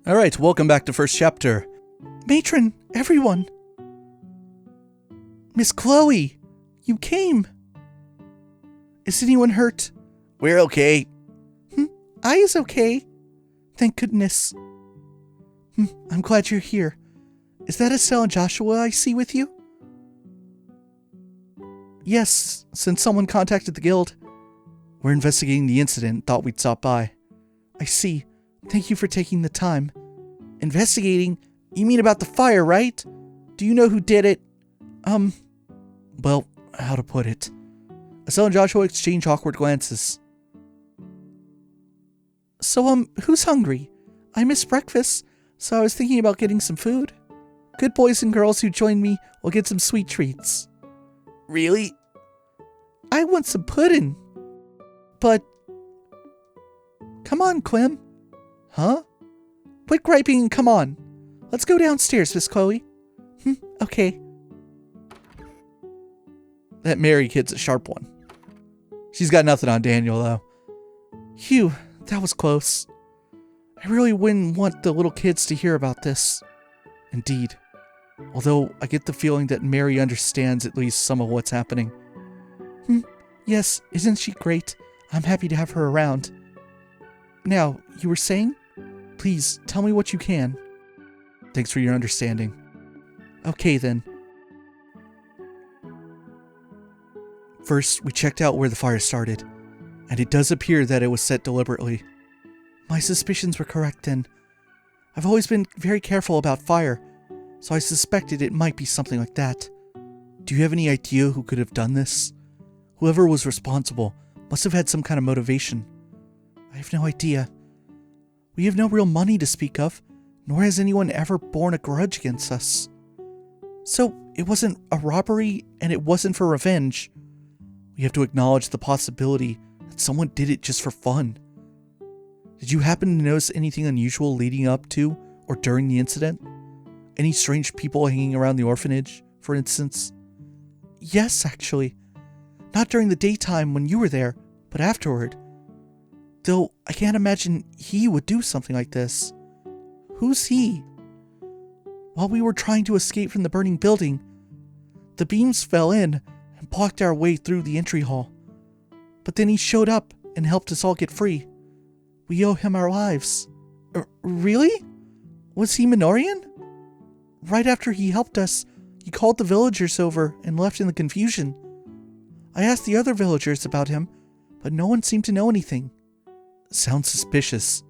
Alright, welcome back to first chapter. Matron, everyone! Miss Chloe, you came! Is anyone hurt? We're okay. I is okay. Thank goodness. I'm glad you're here. Is that Estelle and Joshua I see with you? Yes, since someone contacted the guild. We're investigating the incident and thought we'd stop by. I see. Thank you for taking the time. Investigating? You mean about the fire, right? Do you know who did it? Well, how to put it? Estelle and Joshua exchange awkward glances. So, who's hungry? I missed breakfast, so I was thinking about getting some food. Good boys and girls who join me will get some sweet treats. Really? I want some pudding. But... Come on, Clem. Huh? Quit griping and come on. Let's go downstairs, Miss Chloe. Okay. That Mary kid's a sharp one. She's got nothing on Daniel, though. Phew, that was close. I really wouldn't want the little kids to hear about this. Indeed. Although, I get the feeling that Mary understands at least some of what's happening. Yes, isn't she great? I'm happy to have her around. Now, you were saying? Please, tell me what you can. Thanks for your understanding. Okay, then. First, we checked out where the fire started, and it does appear that it was set deliberately. My suspicions were correct then. I've always been very careful about fire, so I suspected it might be something like that. Do you have any idea who could have done this? Whoever was responsible must have had some kind of motivation. I have no idea. We have no real money to speak of, nor has anyone ever borne a grudge against us. So, it wasn't a robbery, and it wasn't for revenge. We have to acknowledge the possibility that someone did it just for fun. Did you happen to notice anything unusual leading up to or during the incident? Any strange people hanging around the orphanage, for instance? Yes, actually. Not during the daytime when you were there, but afterward. Though I can't imagine he would do something like this. Who's he? While we were trying to escape from the burning building, the beams fell in and blocked our way through the entry hall. But then he showed up and helped us all get free. We owe him our lives. Really? Was he Minorian? Right after he helped us, he called the villagers over and left in the confusion. I asked the other villagers about him, but no one seemed to know anything. Sounds suspicious.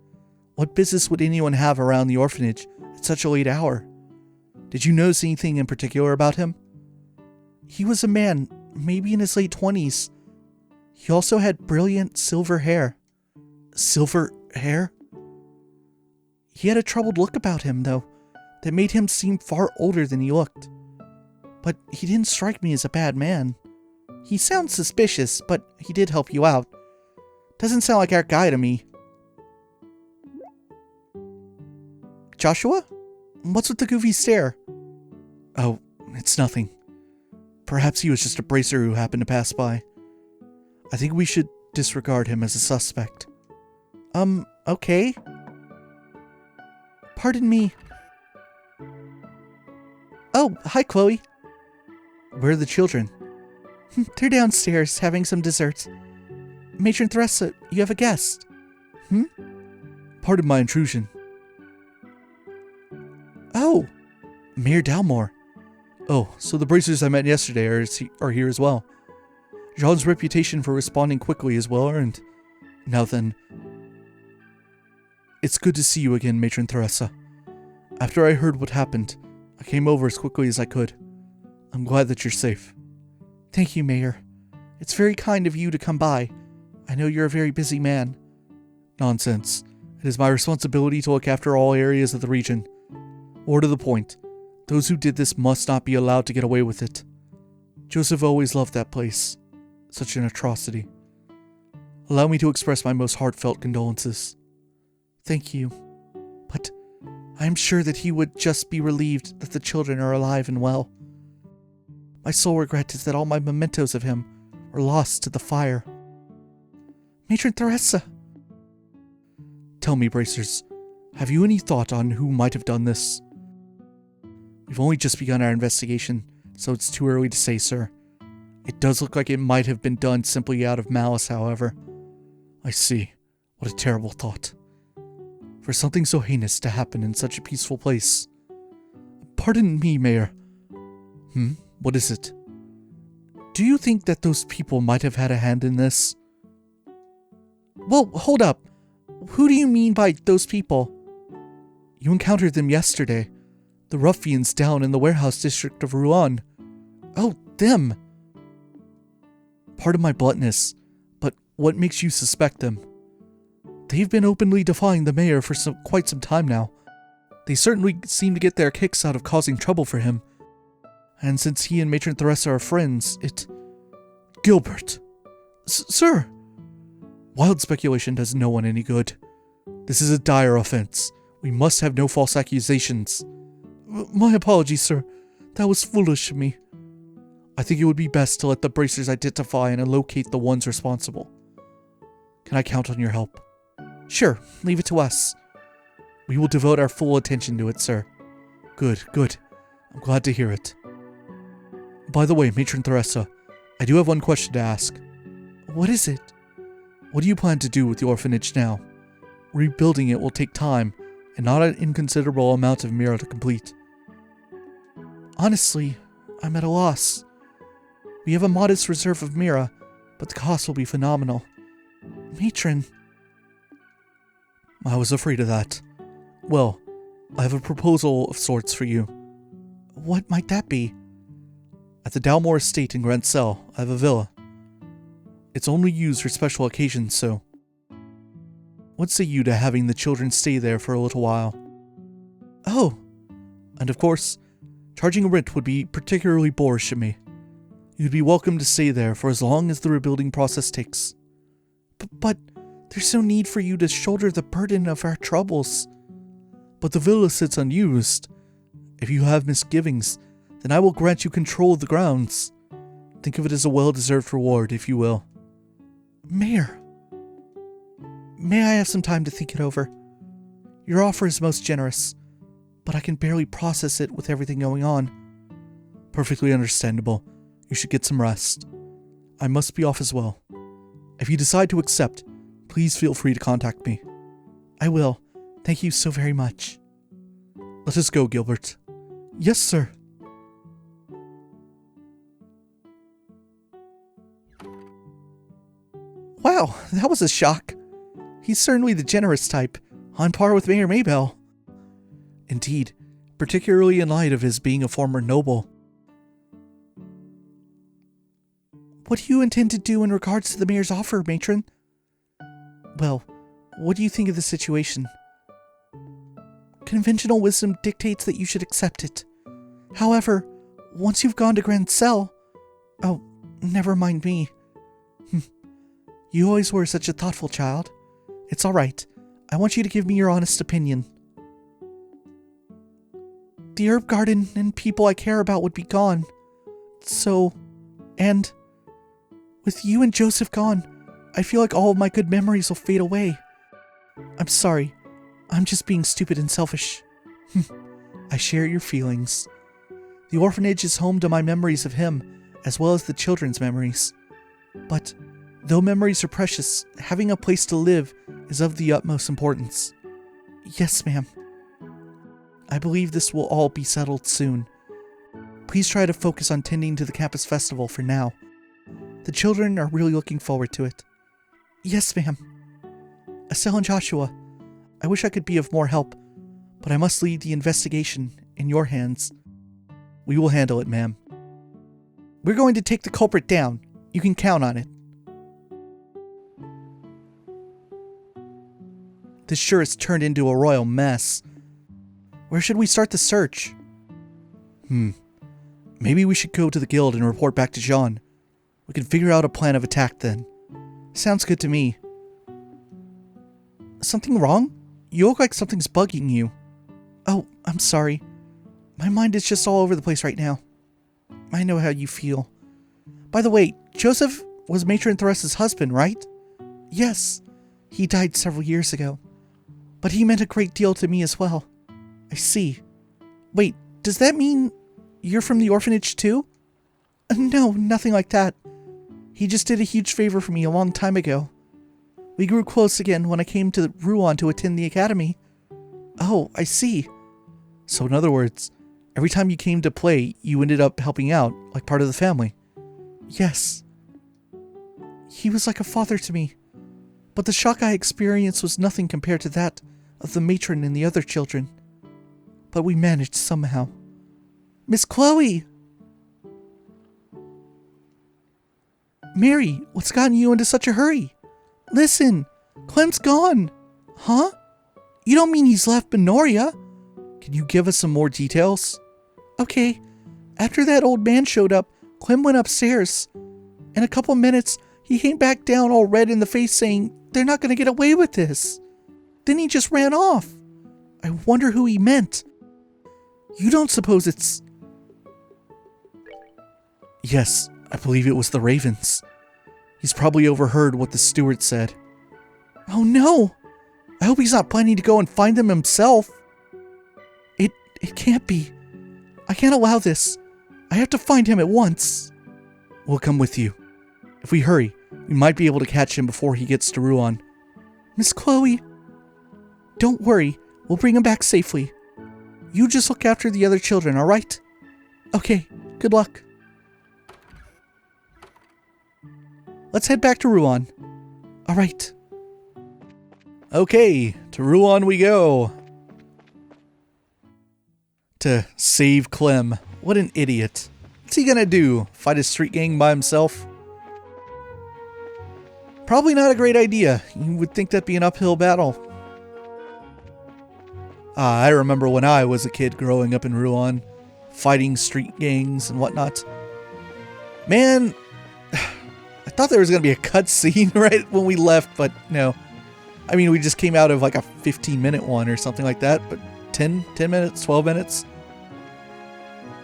What business would anyone have around the orphanage at such a late hour? Did you notice anything in particular about him? He was a man, maybe in his late 20s. He also had brilliant silver hair. Silver hair? He had a troubled look about him, though, that made him seem far older than he looked. But he didn't strike me as a bad man. He sounds suspicious, but he did help you out. Doesn't sound like our guy to me. Joshua? What's with the goofy stare? Oh, it's nothing. Perhaps he was just a bracer who happened to pass by. I think we should disregard him as a suspect. Okay. Pardon me. Oh, hi, Chloe. Where are the children? They're downstairs having some dessert. Matron Theresa, you have a guest. Pardon my intrusion. Oh, Mayor Dalmore. Oh, so the bracers I met yesterday are here as well. Jean's reputation for responding quickly is well earned. Now then, it's good to see you again, Matron Theresa. After I heard what happened, I came over as quickly as I could. I'm glad that you're safe. Thank you, Mayor. It's very kind of you to come by. I know you're a very busy man. Nonsense. It is my responsibility to look after all areas of the region. More to the point, those who did this must not be allowed to get away with it. Joseph always loved that place. Such an atrocity. Allow me to express my most heartfelt condolences. Thank you. But I am sure that he would just be relieved that the children are alive and well. My sole regret is that all my mementos of him were lost to the fire. Matron Theresa! Tell me, bracers, Have you any thought on who might have done this? We've only just begun our investigation, so it's too early to say, sir. It does look like it might have been done simply out of malice, however. I see. What a terrible thought. For something so heinous to happen in such a peaceful place. Pardon me, Mayor. What is it? Do you think that those people might have had a hand in this? Well, hold up. Who do you mean by those people? You encountered them yesterday. The ruffians down in the warehouse district of Rouen. Oh, them. Pardon my bluntness, but what makes you suspect them? They've been openly defying the mayor for quite some time now. They certainly seem to get their kicks out of causing trouble for him. And since he and Matron Theresa are friends, Gilbert! Sir! Wild speculation does no one any good. This is a dire offense. We must have no false accusations. My apologies, sir. That was foolish of me. I think it would be best to let the bracers identify and locate the ones responsible. Can I count on your help? Sure, leave it to us. We will devote our full attention to it, sir. Good. I'm glad to hear it. By the way, Matron Theresa, I do have one question to ask. What is it? What do you plan to do with the orphanage now? Rebuilding it will take time, and not an inconsiderable amount of Mira to complete. Honestly, I'm at a loss. We have a modest reserve of Mira, but the cost will be phenomenal. Matron. I was afraid of that. Well, I have a proposal of sorts for you. What might that be? At the Dalmore estate in Grancel, I have a villa. It's only used for special occasions, so what say you to having the children stay there for a little while? Oh, and of course, charging a rent would be particularly boorish of me. You'd be welcome to stay there for as long as the rebuilding process takes. But there's no need for you to shoulder the burden of our troubles. But the villa sits unused. If you have misgivings, then I will grant you control of the grounds. Think of it as a well-deserved reward, if you will. Mayor, may I have some time to think it over? Your offer is most generous, but I can barely process it with everything going on. Perfectly understandable. You should get some rest. I must be off as well. If you decide to accept, please feel free to contact me. I will. Thank you so very much. Let us go, Gilbert. Yes, sir. Wow, that was a shock. He's certainly the generous type, on par with Mayor Maybell. Indeed, particularly in light of his being a former noble. What do you intend to do in regards to the mayor's offer, Matron? Well, what do you think of the situation? Conventional wisdom dictates that you should accept it. However, once you've gone to Grancel... Oh, never mind me. You always were such a thoughtful child. It's alright. I want you to give me your honest opinion. The herb garden and people I care about would be gone. And with you and Joseph gone, I feel like all of my good memories will fade away. I'm sorry. I'm just being stupid and selfish. I share your feelings. The orphanage is home to my memories of him, as well as the children's memories. But though memories are precious, having a place to live is of the utmost importance. Yes, ma'am. I believe this will all be settled soon. Please try to focus on tending to the campus festival for now. The children are really looking forward to it. Yes, ma'am. Estelle and Joshua, I wish I could be of more help, but I must leave the investigation in your hands. We will handle it, ma'am. We're going to take the culprit down. You can count on it. This sure has turned into a royal mess. Where should we start the search? Maybe we should go to the guild and report back to Jean. We can figure out a plan of attack then. Sounds good to me. Something wrong? You look like something's bugging you. Oh, I'm sorry. My mind is just all over the place right now. I know how you feel. By the way, Joseph was Matron Theresa's husband, right? Yes. He died several years ago. But he meant a great deal to me as well. I see. Wait, does that mean you're from the orphanage too? No, nothing like that. He just did a huge favor for me a long time ago. We grew close again when I came to Ruan to attend the academy. Oh, I see. So in other words, every time you came to play, you ended up helping out, like part of the family. Yes. He was like a father to me. But the shock I experienced was nothing compared to that of the matron and the other children. But we managed somehow. Miss Chloe! Mary, what's gotten you into such a hurry? Listen, Clem's gone. Huh? You don't mean he's left Benoria? Can you give us some more details? Okay. After that old man showed up, Clem went upstairs. In a couple minutes, he came back down all red in the face saying, they're not going to get away with this. Then he just ran off. I wonder who he meant. You don't suppose it's... Yes, I believe it was the Ravens. He's probably overheard what the steward said. Oh no! I hope he's not planning to go and find them himself. It can't be. I can't allow this. I have to find him at once. We'll come with you. If we hurry, we might be able to catch him before he gets to Ruan. Miss Chloe. Don't worry, we'll bring him back safely. You just look after the other children, alright? Okay, good luck. Let's head back to Ruan. Alright. Okay, to Ruan we go. To save Clem. What an idiot. What's he gonna do? Fight a street gang by himself? Probably not a great idea. You would think that'd be an uphill battle. I remember when I was a kid growing up in Ruan, fighting street gangs and whatnot. Man, I thought there was going to be a cutscene right when we left, but no. I mean, we just came out of like a 15-minute one or something like that, but 10 minutes, 12 minutes.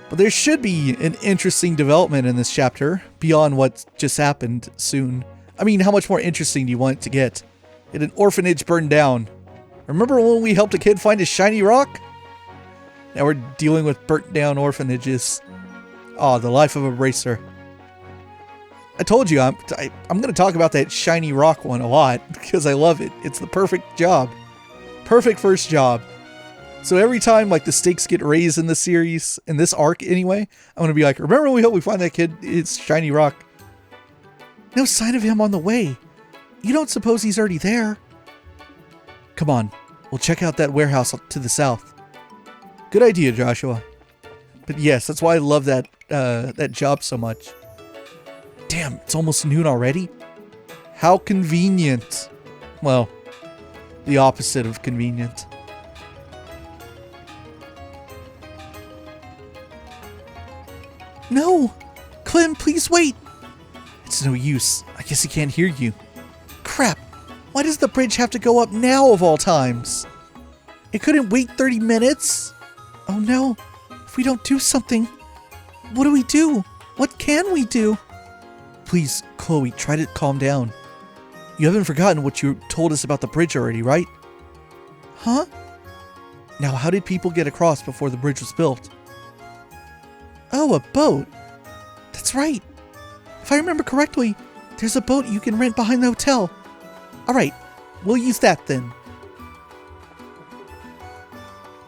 But there should be an interesting development in this chapter beyond what just happened soon. I mean, how much more interesting do you want it to get? Get an orphanage burned down. Remember when we helped a kid find a shiny rock? Now we're dealing with burnt down orphanages. Oh, the life of a racer. I told you, I'm going to talk about that shiny rock one a lot because I love it. It's the perfect job. Perfect first job. So every time like the stakes get raised in the series, in this arc anyway, I'm going to be like, remember when we helped we find that kid its shiny rock? No sign of him on the way. You don't suppose he's already there? Come on, we'll check out that warehouse to the south. Good idea, Joshua. But yes, that's why I love that that job so much. Damn, it's almost noon already? How convenient. Well, the opposite of convenient. No! Clem, please wait! It's no use. I guess he can't hear you. Crap! Why does the bridge have to go up now of all times? It couldn't wait 30 minutes? Oh no. If we don't do something, what do we do? What can we do? Please, Chloe, try to calm down. You haven't forgotten what you told us about the bridge already, right? Huh? Now, how did people get across before the bridge was built? Oh, a boat. That's right. If I remember correctly, there's a boat you can rent behind the hotel. Alright, we'll use that then.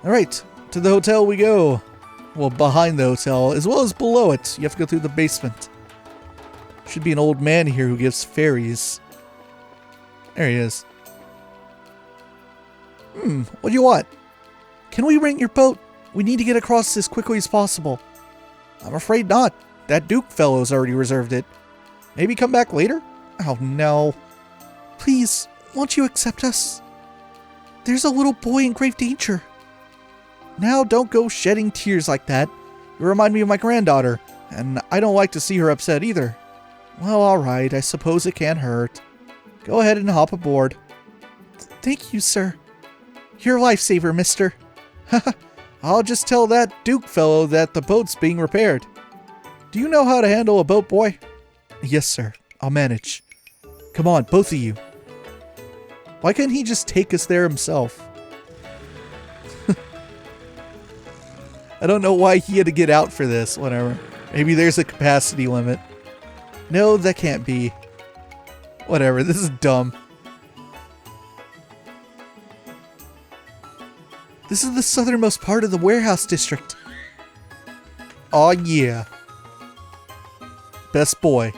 Alright, to the hotel we go. Well, behind the hotel, as well as below it. You have to go through the basement. Should be an old man here who gives fairies. There he is. What do you want? Can we rent your boat? We need to get across as quickly as possible. I'm afraid not. That Duke fellow's already reserved it. Maybe come back later? Oh no. Please, won't you accept us? There's a little boy in grave danger. Now don't go shedding tears like that. You remind me of my granddaughter, and I don't like to see her upset either. Well, alright, I suppose it can't hurt. Go ahead and hop aboard. Thank you, sir. You're a lifesaver, mister. I'll just tell that Duke fellow that the boat's being repaired. Do you know how to handle a boat, boy? Yes, sir. I'll manage. Come on, both of you. Why couldn't he just take us there himself? I don't know why he had to get out for this, whatever. Maybe there's a capacity limit. No, that can't be. Whatever, this is dumb. This is the southernmost part of the warehouse district. Aw, yeah. Best boy.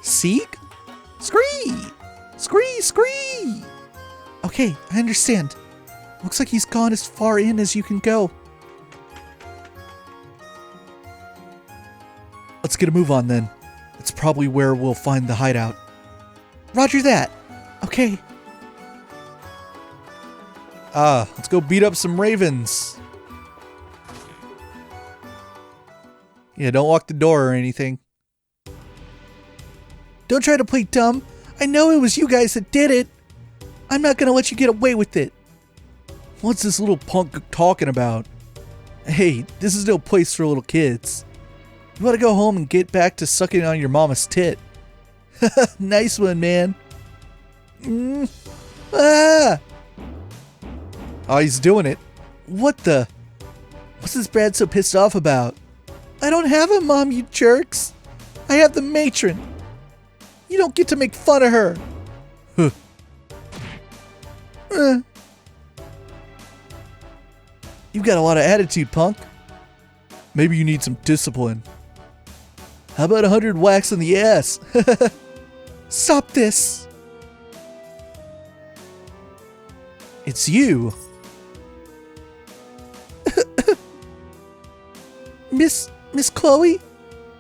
Seek? Scree! Scree, scree! Okay, I understand. Looks like he's gone as far in as you can go. Let's get a move on then. It's probably where we'll find the hideout. Roger that. Okay. Let's go beat up some ravens. Yeah, don't lock the door or anything. Don't try to play dumb. I know it was you guys that did it. I'm not gonna let you get away with it. What's this little punk talking about? Hey, this is no place for little kids. You wanna go home and get back to sucking on your mama's tit. Nice one, man. Ah! Oh, he's doing it. What the? What's this Brad so pissed off about? I don't have a mom, you jerks. I have the matron. You don't get to make fun of her. Huh. You've got a lot of attitude, punk. Maybe you need some discipline. How about 100 whacks in the ass? Stop this. It's you. Miss Chloe?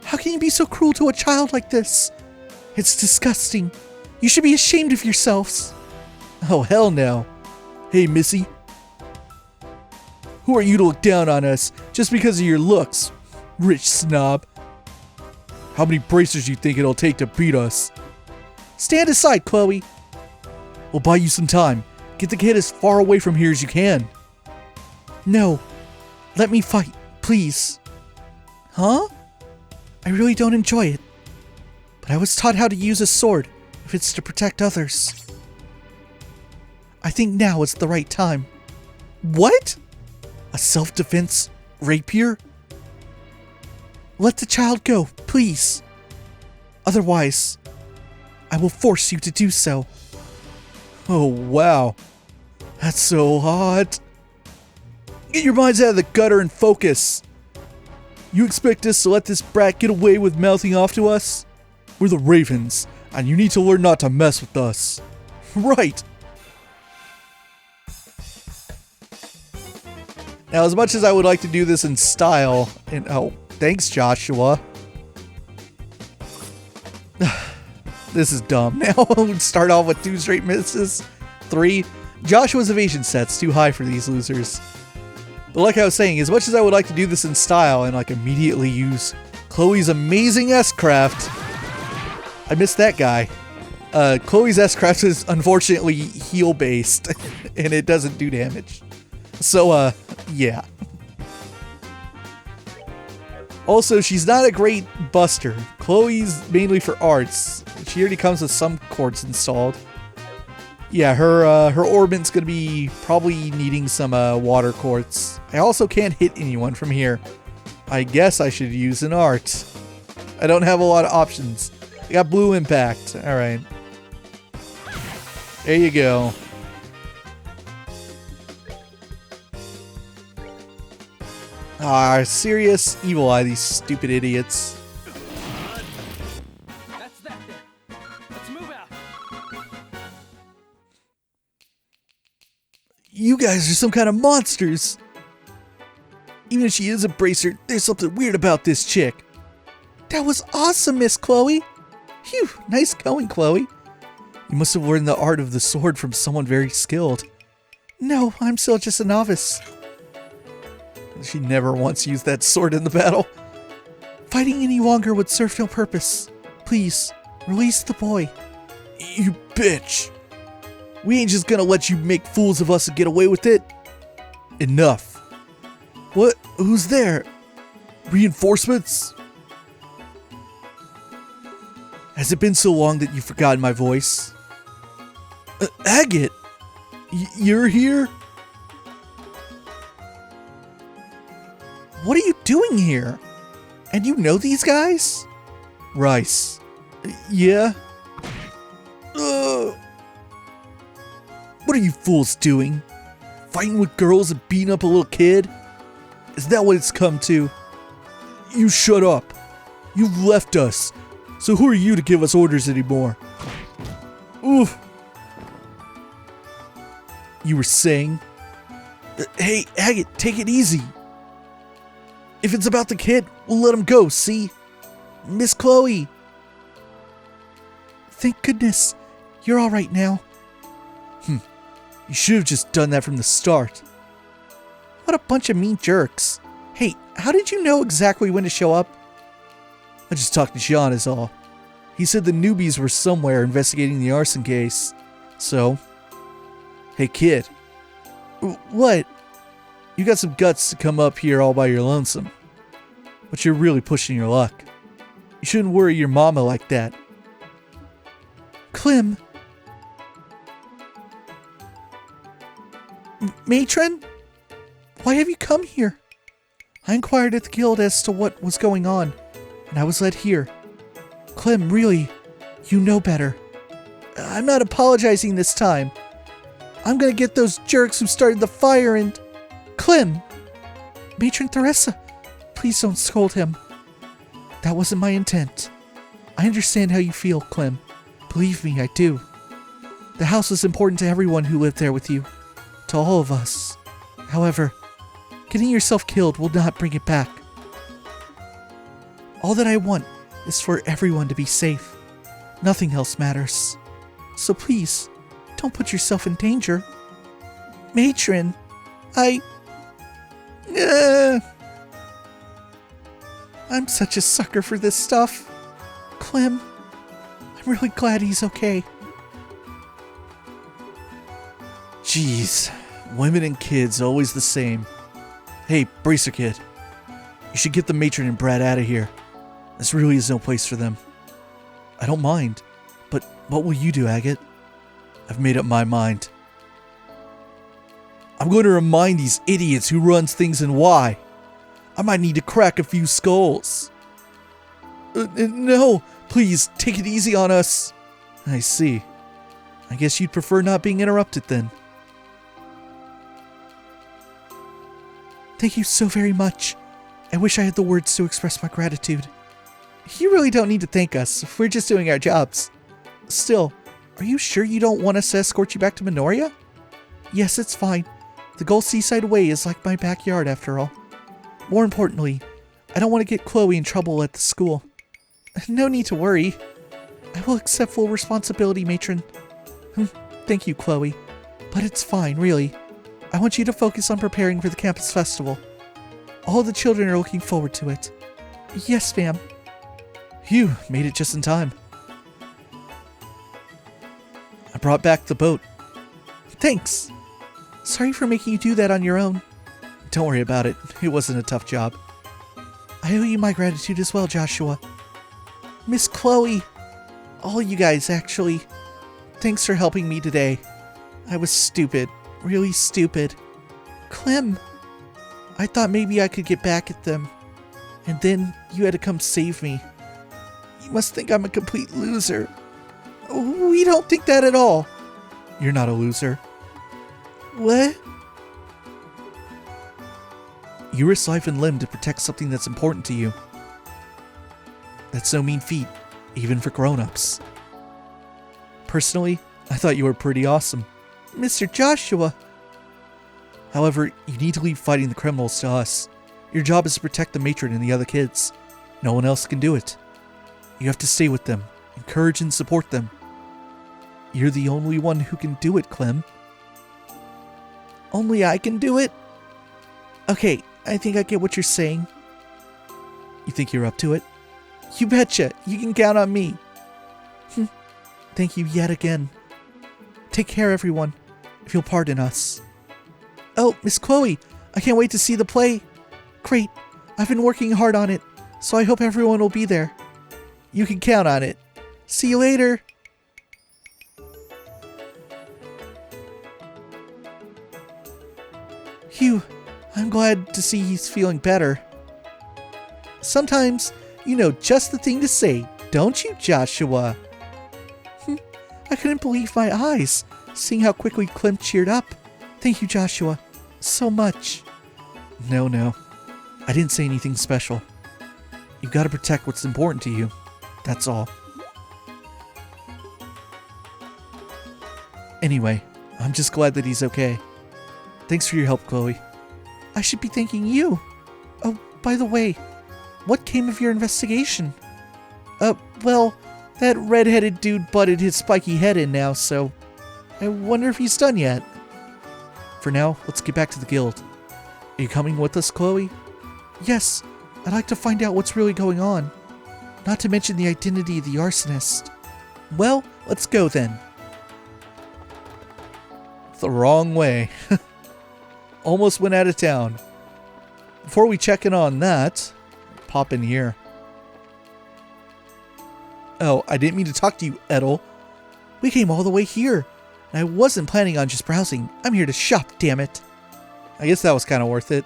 How can you be so cruel to a child like this? It's disgusting. You should be ashamed of yourselves. Oh, hell no. Hey, Missy. Who are you to look down on us just because of your looks, rich snob? How many bracers do you think it'll take to beat us? Stand aside, Chloe. We'll buy you some time. Get the kid as far away from here as you can. No. Let me fight, please. Huh? I really don't enjoy it. But I was taught how to use a sword if it's to protect others. I think now is the right time. What? A self-defense rapier? Let the child go, please. Otherwise, I will force you to do so. Oh, wow. That's so hot. Get your minds out of the gutter and focus. You expect us to let this brat get away with mouthing off to us? We're the Ravens, and you need to learn not to mess with us. Right. Now, as much as I would like to do this in style, and oh, thanks, Joshua. This is dumb. Now we'll start off with 2 straight misses. 3. Joshua's evasion set's too high for these losers. But like I was saying, as much as I would like to do this in style and like immediately use Chloe's amazing S-Craft, I missed that guy. Chloe's S-Craft is unfortunately heal-based, and it doesn't do damage. So, yeah. Also, she's not a great buster. Chloe's mainly for arts. She already comes with some quartz installed. Yeah, her Orbment's gonna be probably needing some water quartz. I also can't hit anyone from here. I guess I should use an art. I don't have a lot of options. I got blue impact. Alright. There you go. Ah, serious? Evil Eye, these stupid idiots. That's that then. Let's move out. You guys are some kind of monsters. Even if she is a bracer, there's something weird about this chick. That was awesome, Miss Chloe. Phew, nice going, Chloe. You must have learned the art of the sword from someone very skilled. No, I'm still just a novice. She never once used that sword in the battle. Fighting any longer would serve no purpose. Please, release the boy. You bitch. We ain't just gonna let you make fools of us and get away with it. Enough. What? Who's there? Reinforcements? Has it been so long that you've forgotten my voice? Agate! You're here? doing here? And you know these guys? Rice. Yeah? What are you fools doing? Fighting with girls and beating up a little kid? Is that what it's come to? You shut up. You've left us. So who are you to give us orders anymore? Oof. You were saying? Hey, Agate, take it easy. If it's about the kid, we'll let him go, see? Miss Chloe. Thank goodness. You're all right now. You should have just done that from the start. What a bunch of mean jerks. Hey, how did you know exactly when to show up? I just talked to Sean is all. He said the newbies were somewhere investigating the arson case. So? Hey kid. What? You got some guts to come up here all by your lonesome. But you're really pushing your luck. You shouldn't worry your mama like that. Clem. Matron? Why have you come here? I inquired at the guild as to what was going on, and I was led here. Clem, really, you know better. I'm not apologizing this time. I'm gonna get those jerks who started the fire and... Clem! Matron Theresa, please don't scold him. That wasn't my intent. I understand how you feel, Clem. Believe me, I do. The house was important to everyone who lived there with you. To all of us. However, getting yourself killed will not bring it back. All that I want is for everyone to be safe. Nothing else matters. So please, don't put yourself in danger. Matron, I'm such a sucker for this stuff. Clem, I'm really glad he's okay. Jeez, women and kids always the same. Hey, Bracer Kid. You should get the matron and Brad out of here. This really is no place for them. I don't mind, but what will you do, Agate? I've made up my mind. I'm going to remind these idiots who runs things and why. I might need to crack a few skulls. No, please, take it easy on us. I see. I guess you'd prefer not being interrupted then. Thank you so very much. I wish I had the words to express my gratitude. You really don't need to thank us. We're just doing our jobs. Still, are you sure you don't want us to escort you back to Minoria? Yes, it's fine. The Gull Seaside Way is like my backyard after all. More importantly, I don't want to get Chloe in trouble at the school. No need to worry. I will accept full responsibility, matron. Thank you, Chloe. But it's fine, really. I want you to focus on preparing for the campus festival. All the children are looking forward to it. Yes, ma'am. Phew, made it just in time. I brought back the boat. Thanks. Sorry for making you do that on your own. Don't worry about it. It wasn't a tough job. I owe you my gratitude as well, Joshua. Miss Chloe. All you guys, actually. Thanks for helping me today. I was stupid. Really stupid. Clem. I thought maybe I could get back at them. And then you had to come save me. You must think I'm a complete loser. We don't think that at all. You're not a loser. What? You risk life and limb to protect something that's important to you. That's no mean feat, even for grown-ups. Personally, I thought you were pretty awesome. Mr. Joshua! However, you need to leave fighting the criminals to us. Your job is to protect the matron and the other kids. No one else can do it. You have to stay with them, encourage and support them. You're the only one who can do it, Clem. Only I can do it? Okay, I think I get what you're saying. You think you're up to it? You betcha, you can count on me. Thank you yet again. Take care, everyone, if you'll pardon us. Oh, Miss Chloe, I can't wait to see the play. Great, I've been working hard on it, so I hope everyone will be there. You can count on it. See you later. Phew, I'm glad to see he's feeling better. Sometimes you know just the thing to say, don't you, Joshua? I couldn't believe my eyes, seeing how quickly Clem cheered up. Thank you, Joshua, so much. No, I didn't say anything special. You've got to protect what's important to you, that's all. Anyway, I'm just glad that he's okay. Thanks for your help, Chloe. I should be thanking you. Oh, by the way, what came of your investigation? Well, that red-headed dude butted his spiky head in now, so I wonder if he's done yet. For now, let's get back to the guild. Are you coming with us, Chloe? Yes, I'd like to find out what's really going on. Not to mention the identity of the arsonist. Well, let's go then. The wrong way. Almost went out of town. Before we check in on that, pop in here. Oh, I didn't mean to talk to you, Estelle. We came all the way here, and I wasn't planning on just browsing. I'm here to shop, damn it. I guess that was kind of worth it.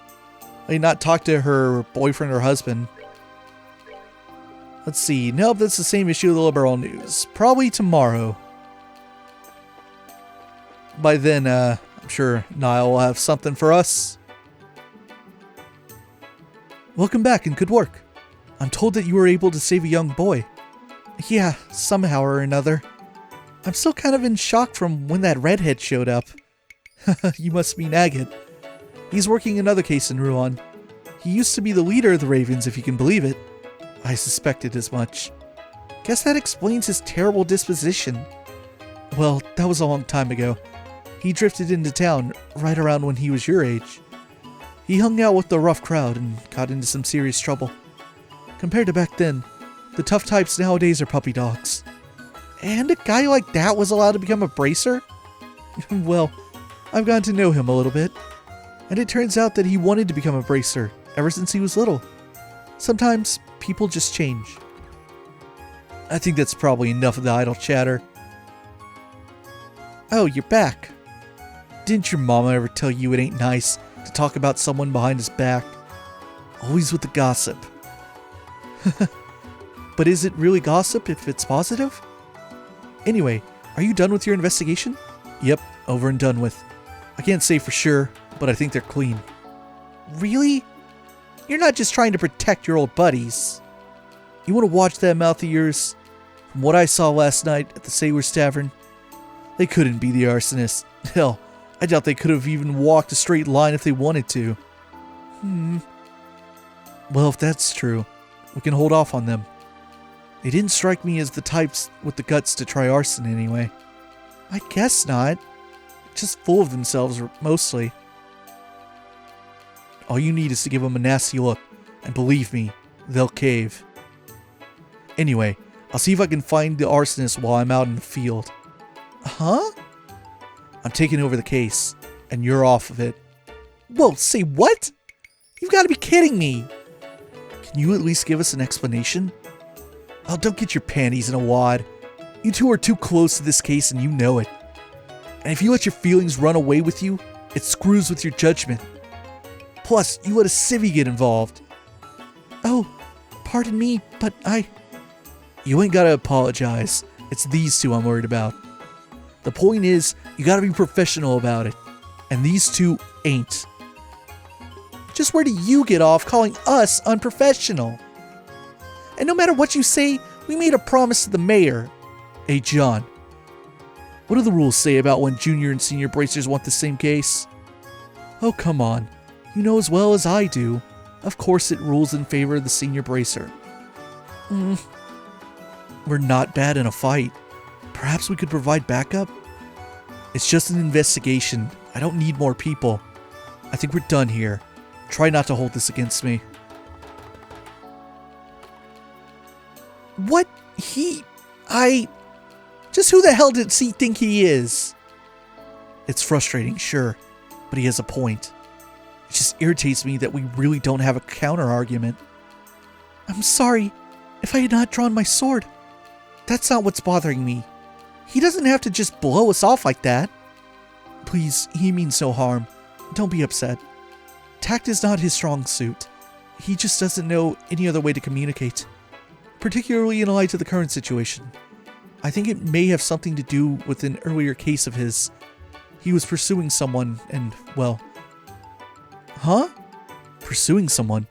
I did not talk to her boyfriend or husband. Let's see. Nope, that's the same issue of the Liberl News. Probably tomorrow. By then, I'm sure Niall will have something for us. Welcome back and good work. I'm told that you were able to save a young boy. Yeah, somehow or another. I'm still kind of in shock from when that redhead showed up. You must mean Agate. He's working another case in Rouen. He used to be the leader of the Ravens, if you can believe it. I suspected as much. Guess that explains his terrible disposition. Well, that was a long time ago. He drifted into town right around when he was your age. He hung out with the rough crowd and got into some serious trouble. Compared to back then, the tough types nowadays are puppy dogs. And a guy like that was allowed to become a bracer? Well, I've gotten to know him a little bit. And it turns out that he wanted to become a bracer ever since he was little. Sometimes people just change. I think that's probably enough of the idle chatter. Oh, you're back. Didn't your mama ever tell you it ain't nice to talk about someone behind his back? Always with the gossip. But is it really gossip if it's positive? Anyway, are you done with your investigation? Yep, over and done with. I can't say for sure, but I think they're clean. Really? You're not just trying to protect your old buddies. You want to watch that mouth of yours? From what I saw last night at the Sailor's Tavern, they couldn't be the arsonist. Hell, I doubt they could have even walked a straight line if they wanted to. Well, if that's true, we can hold off on them. They didn't strike me as the types with the guts to try arson anyway. I guess not. Just full of themselves, mostly. All you need is to give them a nasty look, and believe me, they'll cave. Anyway, I'll see if I can find the arsonist while I'm out in the field. Huh? I'm taking over the case, and you're off of it. Whoa, say what? You've got to be kidding me! Can you at least give us an explanation? Oh, don't get your panties in a wad. You two are too close to this case and you know it. And if you let your feelings run away with you, it screws with your judgment. Plus, you let a civvy get involved. Oh, pardon me, but You ain't gotta apologize. It's these two I'm worried about. The point is, you gotta be professional about it. And these two ain't. Just where do you get off calling us unprofessional? And no matter what you say, we made a promise to the mayor. Hey, John. What do the rules say about when junior and senior bracers want the same case? Oh, come on. You know as well as I do. Of course it rules in favor of the senior bracer. We're not bad in a fight. Perhaps we could provide backup? It's just an investigation. I don't need more people. I think we're done here. Try not to hold this against me. What? Just who the hell does he think he is? It's frustrating, sure, but he has a point. It just irritates me that we really don't have a counter-argument. I'm sorry if I had not drawn my sword. That's not what's bothering me. He doesn't have to just blow us off like that. Please, he means no harm. Don't be upset. Tact is not his strong suit. He just doesn't know any other way to communicate, particularly in light of the current situation. I think it may have something to do with an earlier case of his. He was pursuing someone and, well... Huh? Pursuing someone?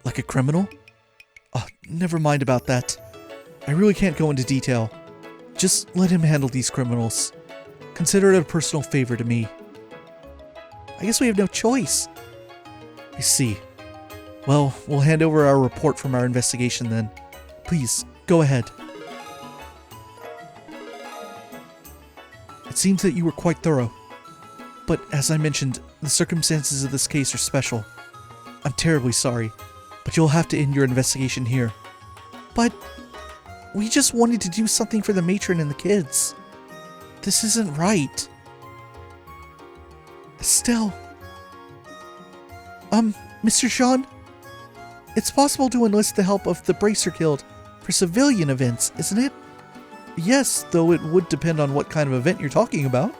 Like a criminal? Oh, never mind about that. I really can't go into detail. Just let him handle these criminals. Consider it a personal favor to me. I guess we have no choice. I see. Well, we'll hand over our report from our investigation then. Please, go ahead. It seems that you were quite thorough. But as I mentioned, the circumstances of this case are special. I'm terribly sorry, but you'll have to end your investigation here. But we just wanted to do something for the matron and the kids. This isn't right. Estelle. Mr. Jean? It's possible to enlist the help of the Bracer Guild for civilian events, isn't it? Yes, though it would depend on what kind of event you're talking about.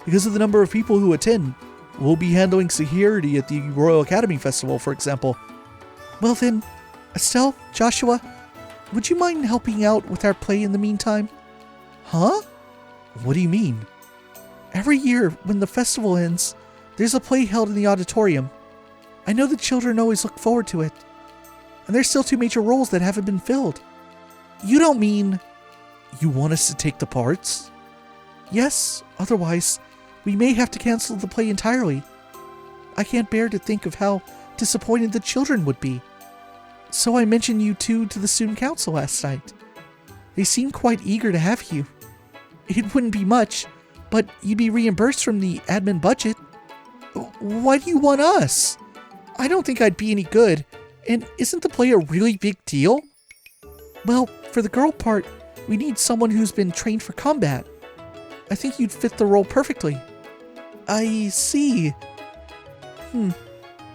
Because of the number of people who attend, we'll be handling security at the Royal Academy Festival, for example. Well then, Estelle, Joshua, would you mind helping out with our play in the meantime? Huh? What do you mean? Every year, when the festival ends, there's a play held in the auditorium. I know the children always look forward to it. And there's still 2 major roles that haven't been filled. You don't mean... You want us to take the parts? Yes, otherwise, we may have to cancel the play entirely. I can't bear to think of how disappointed the children would be. So I mentioned you two to the student council last night. They seemed quite eager to have you. It wouldn't be much, but you'd be reimbursed from the admin budget. Why do you want us? I don't think I'd be any good, and isn't the play a really big deal? Well, for the girl part, we need someone who's been trained for combat. I think you'd fit the role perfectly. I see.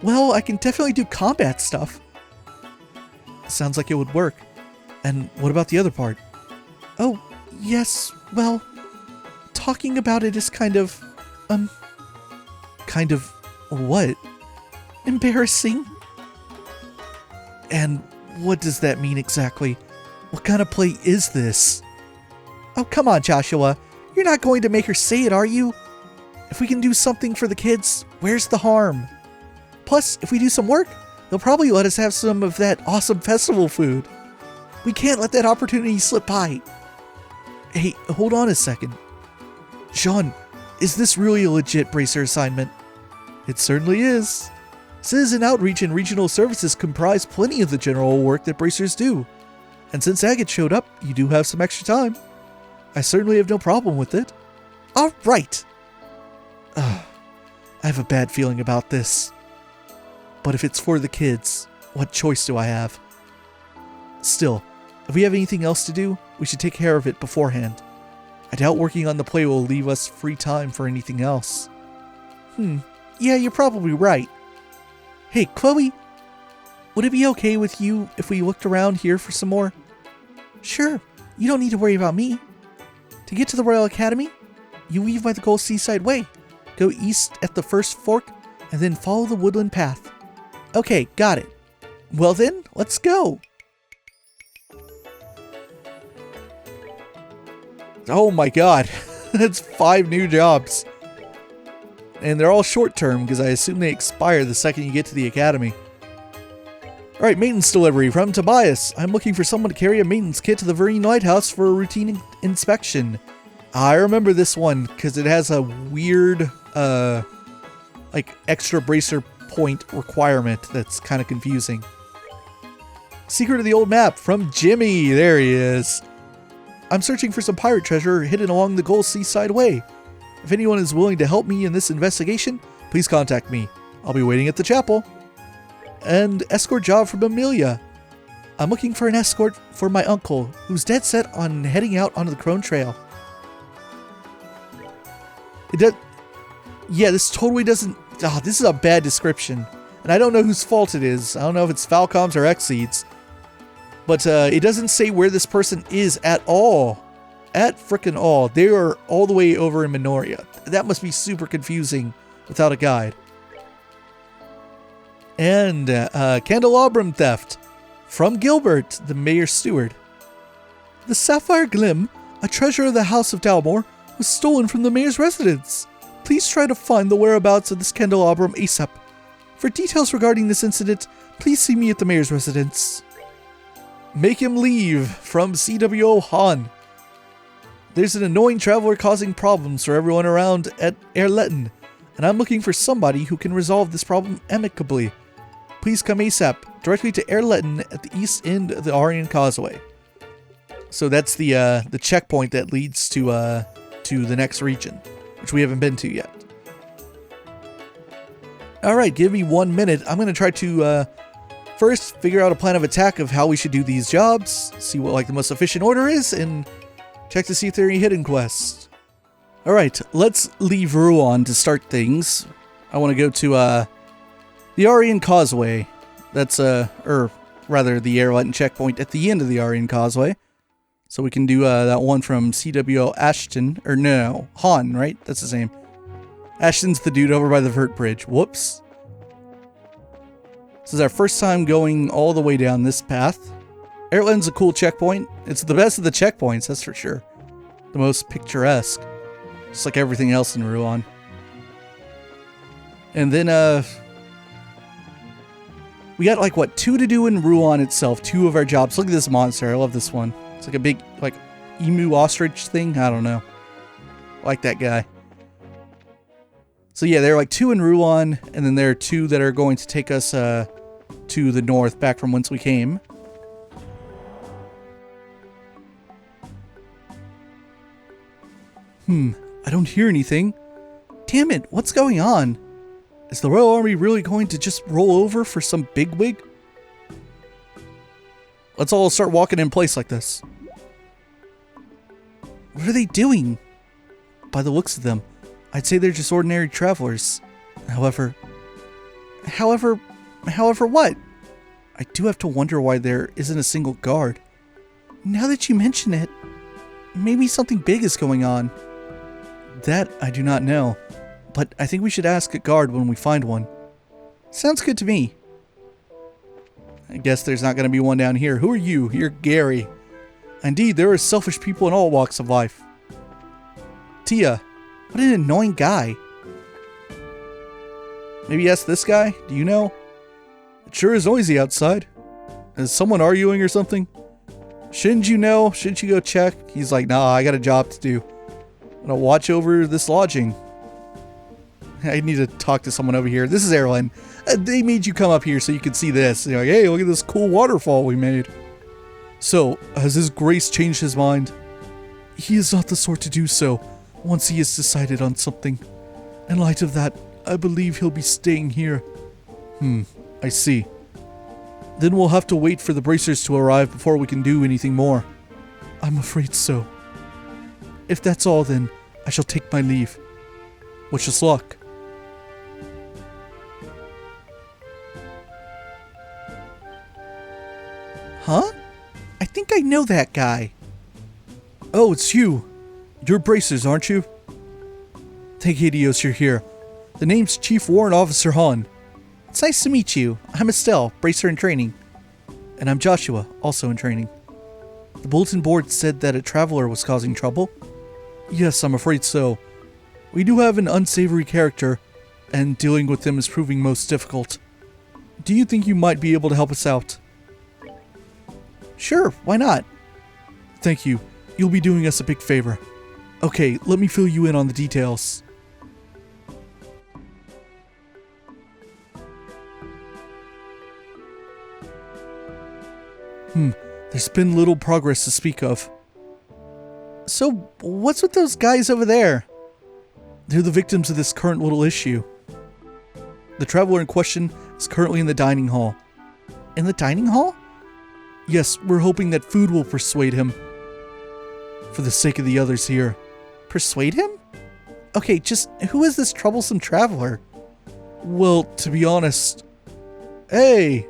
Well, I can definitely do combat stuff. Sounds like it would work. And what about the other part? Oh, yes, well, talking about it is kind of, Kind of what? Embarrassing. And what does that mean exactly? What kind of play is this? Oh, come on, Joshua. You're not going to make her say it, are you? If we can do something for the kids, where's the harm? Plus, if we do some work, they'll probably let us have some of that awesome festival food. We can't let that opportunity slip by. Hey, hold on a second. Sean, is this really a legit Bracer assignment? It certainly is. Citizen outreach and regional services comprise plenty of the general work that Bracers do. And since Agate showed up, you do have some extra time. I certainly have no problem with it. Alright! I have a bad feeling about this. But if it's for the kids, what choice do I have? Still, if we have anything else to do, we should take care of it beforehand. I doubt working on the play will leave us free time for anything else. Yeah, you're probably right. Hey, Chloe, would it be okay with you if we looked around here for some more? Sure, you don't need to worry about me. To get to the Royal Academy, you leave by the Gold Seaside Way, go east at the first fork, and then follow the woodland path. Okay, got it. Well then, let's go. Oh my god, that's 5 new jobs. And they're all short-term because I assume they expire the second you get to the academy. Alright, maintenance delivery from Tobias. I'm looking for someone to carry a maintenance kit to the Vereen Lighthouse for a routine inspection. I remember this one because it has a weird, like extra bracer point requirement that's kind of confusing. Secret of the old map from Jimmy. There he is. I'm searching for some pirate treasure hidden along the Gold Seaside Way. If anyone is willing to help me in this investigation, please contact me. I'll be waiting at the chapel. And escort job from Amelia. I'm looking for an escort for my uncle, who's dead set on heading out onto the Crone Trail. Yeah, this totally doesn't... this is a bad description. And I don't know whose fault it is. I don't know if it's Falcom's or Exceed's. But it doesn't say where this person is at all. At frickin' all. They are all the way over in Minoria. That must be super confusing without a guide. And candelabrum theft from Gilbert, the mayor's steward. The sapphire glim, a treasure of the House of Dalmore, was stolen from the mayor's residence. Please try to find the whereabouts of this candelabrum ASAP. For details regarding this incident, please see me at the mayor's residence. Make him leave from CWO Han. There's an annoying traveler causing problems for everyone around at Erletten, and I'm looking for somebody who can resolve this problem amicably. Please come ASAP, directly to Erletten at the east end of the Aryan Causeway. So that's the checkpoint that leads to the next region, which we haven't been to yet. Alright, give me 1 minute. I'm going to try to first figure out a plan of attack of how we should do these jobs, see what like the most efficient order is, and check to see if there are any hidden quests. Alright, let's leave Rouen to start things. I want to go to the Aryan Causeway. That's or rather the Erletten checkpoint at the end of the Aryan Causeway. So we can do that one from CWO Ashton, or no, Han, right? That's his name. Ashton's the dude over by the Vert Bridge. Whoops. This is our first time going all the way down this path. Erletten's a cool checkpoint. It's the best of the checkpoints, that's for sure. The most picturesque. Just like everything else in Rouen. And then, we got like, what, 2 to do in Rouen itself. 2 of our jobs. Look at this monster. I love this one. It's like a big, like, emu ostrich thing. I don't know. I like that guy. So yeah, there are like 2 in Rouen, and then there are 2 that are going to take us to the north, back from whence we came. I don't hear anything. Damn it, what's going on? Is the Royal Army really going to just roll over for some bigwig? Let's all start walking in place like this. What are they doing? By the looks of them, I'd say they're just ordinary travelers. However what? I do have to wonder why there isn't a single guard. Now that you mention it, maybe something big is going on. That I do not know, but I think we should ask a guard when we find one. Sounds good to me. I guess there's not going to be one down here. Who are you? You're Gary. Indeed, there are selfish people in all walks of life. Tia, what an annoying guy. Maybe ask this guy? Do you know? It sure is noisy outside. Is someone arguing or something? Shouldn't you know? Shouldn't you go check? He's like, nah, I got a job to do. I'm gonna watch over this lodging. I need to talk to someone over here. This is Erlen. They made you come up here so you could see this. You're like, hey, look at this cool waterfall we made. So, has His Grace changed his mind? He is not the sort to do so once he has decided on something. In light of that, I believe he'll be staying here. I see. Then we'll have to wait for the bracers to arrive before we can do anything more. I'm afraid so. If that's all, then I shall take my leave. Wish us luck. Huh? I think I know that guy. Oh, it's you. You're bracers, aren't you? Thank Helios you're here. The name's Chief Warrant Officer Han. It's nice to meet you. I'm Estelle, bracer in training. And I'm Joshua, also in training. The bulletin board said that a traveler was causing trouble. Yes, I'm afraid so. We do have an unsavory character, and dealing with them is proving most difficult. Do you think you might be able to help us out? Sure, why not? Thank you. You'll be doing us a big favor. Okay, let me fill you in on the details. There's been little progress to speak of. So, what's with those guys over there? They're the victims of this current little issue. The traveler in question is currently in the dining hall. In the dining hall? Yes, we're hoping that food will persuade him. For the sake of the others here. Persuade him? Okay, just who is this troublesome traveler? Well, to be honest... Hey!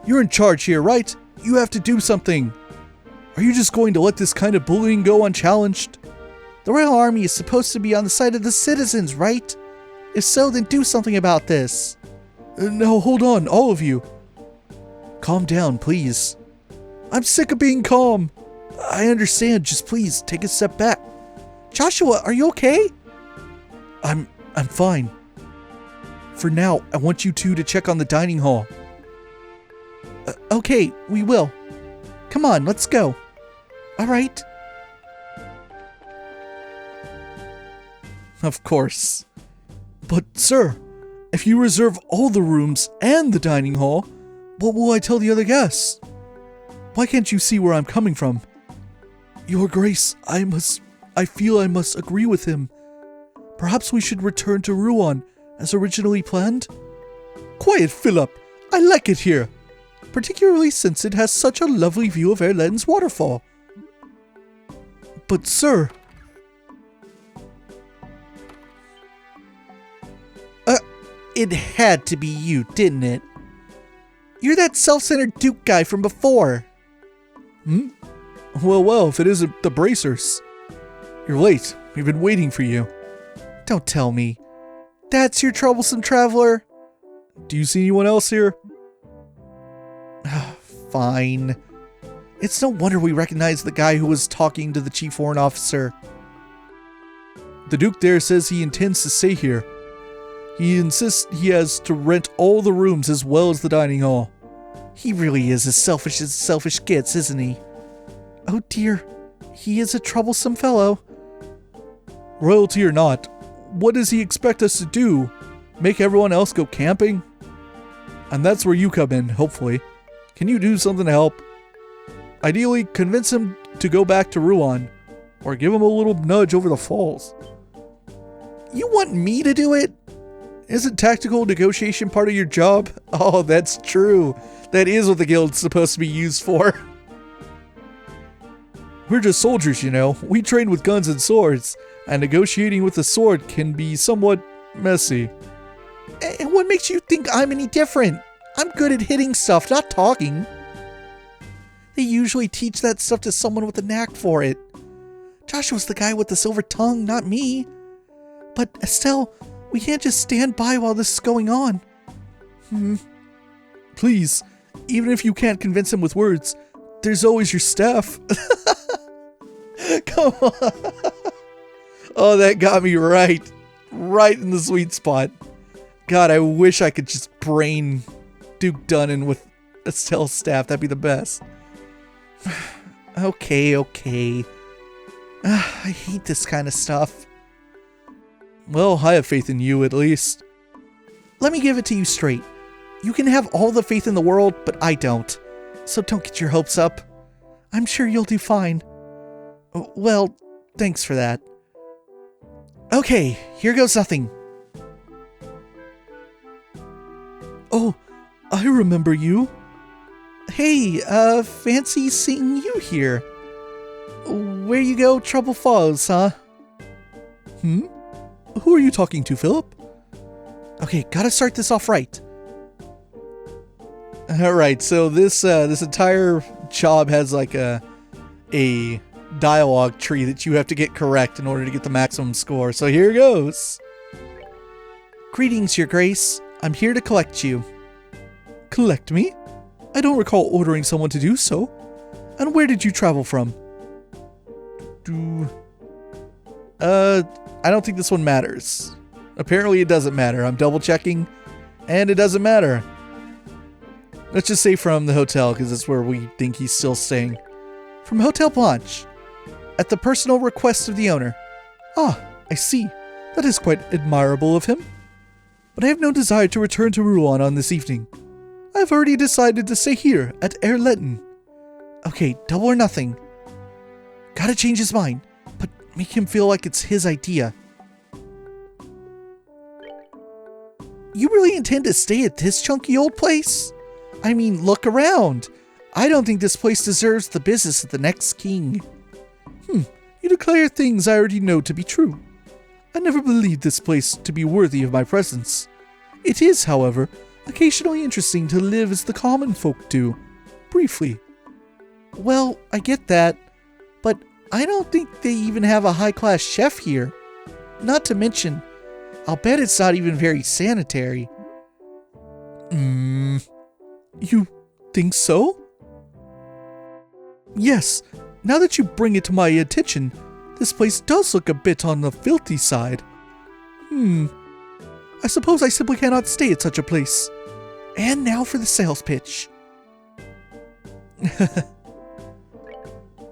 You're in charge here, right? You have to do something. Are you just going to let this kind of bullying go unchallenged? The Royal Army is supposed to be on the side of the citizens, right? If so, then do something about this. No, hold on, all of you. Calm down, please. I'm sick of being calm. I understand, just please take a step back. Joshua, are you okay? I'm fine. For now, I want you two to check on the dining hall. Okay, we will. Come on, let's go. All right. Of course. But, sir, if you reserve all the rooms and the dining hall, what will I tell the other guests? Why can't you see where I'm coming from? Your Grace, I feel I must agree with him. Perhaps we should return to Rouen as originally planned? Quiet, Philip. I like it here. Particularly since it has such a lovely view of Erlen's waterfall. But, sir... It had to be you, didn't it? You're that self-centered Duke guy from before. Well, if it isn't the Bracers. You're late. We've been waiting for you. Don't tell me. That's your troublesome traveler? Do you see anyone else here? Fine. It's no wonder we recognize the guy who was talking to the chief foreign officer. The Duke there says he intends to stay here. He insists he has to rent all the rooms as well as the dining hall. He really is as selfish gets, isn't he? Oh dear, he is a troublesome fellow. Royalty or not, what does he expect us to do? Make everyone else go camping? And that's where you come in, hopefully. Can you do something to help? Ideally, convince him to go back to Rouen, or give him a little nudge over the falls. You want me to do it? Isn't tactical negotiation part of your job? Oh, that's true. That is what the guild's supposed to be used for. We're just soldiers, you know. We train with guns and swords, and negotiating with a sword can be somewhat messy. And what makes you think I'm any different? I'm good at hitting stuff, not talking. They usually teach that stuff to someone with a knack for it. Joshua's the guy with the silver tongue, not me. But Estelle, we can't just stand by while this is going on. Please, even if you can't convince him with words, there's always your staff. Come on. Oh, that got me right in the sweet spot. God, I wish I could just brain Duke Dunnan with Estelle's staff. That'd be the best. Okay. I hate this kind of stuff. Well, I have faith in you, at least. Let me give it to you straight. You can have all the faith in the world, but I don't. So don't get your hopes up. I'm sure you'll do fine. Well, thanks for that. Okay, here goes nothing. Oh, I remember you. Hey, fancy seeing you here. Where you go, trouble follows, huh? Who are you talking to, Philip? Okay, gotta start this off right. Alright, so this entire job has like a dialogue tree that you have to get correct in order to get the maximum score. So here goes. Greetings, Your Grace. I'm here to collect you. Collect me? I don't recall ordering someone to do so. And where did you travel from? I don't think this one matters. Apparently it doesn't matter. I'm double checking, and it doesn't matter. Let's just say from the hotel, because that's where we think he's still staying. From Hotel Blanche, at the personal request of the owner. Ah, I see. That is quite admirable of him. But I have no desire to return to Rouen on this evening. I have already decided to stay here at Erletten. Okay, double or nothing. Gotta change his mind, but make him feel like it's his idea. You really intend to stay at this chunky old place? I mean, look around. I don't think this place deserves the business of the next king. You declare things I already know to be true. I never believed this place to be worthy of my presence. It is, however, occasionally interesting to live as the common folk do. Briefly. Well, I get that, but I don't think they even have a high-class chef here. Not to mention, I'll bet it's not even very sanitary. You think so? Yes, now that you bring it to my attention, this place does look a bit on the filthy side. I suppose I simply cannot stay at such a place. And now for the sales pitch.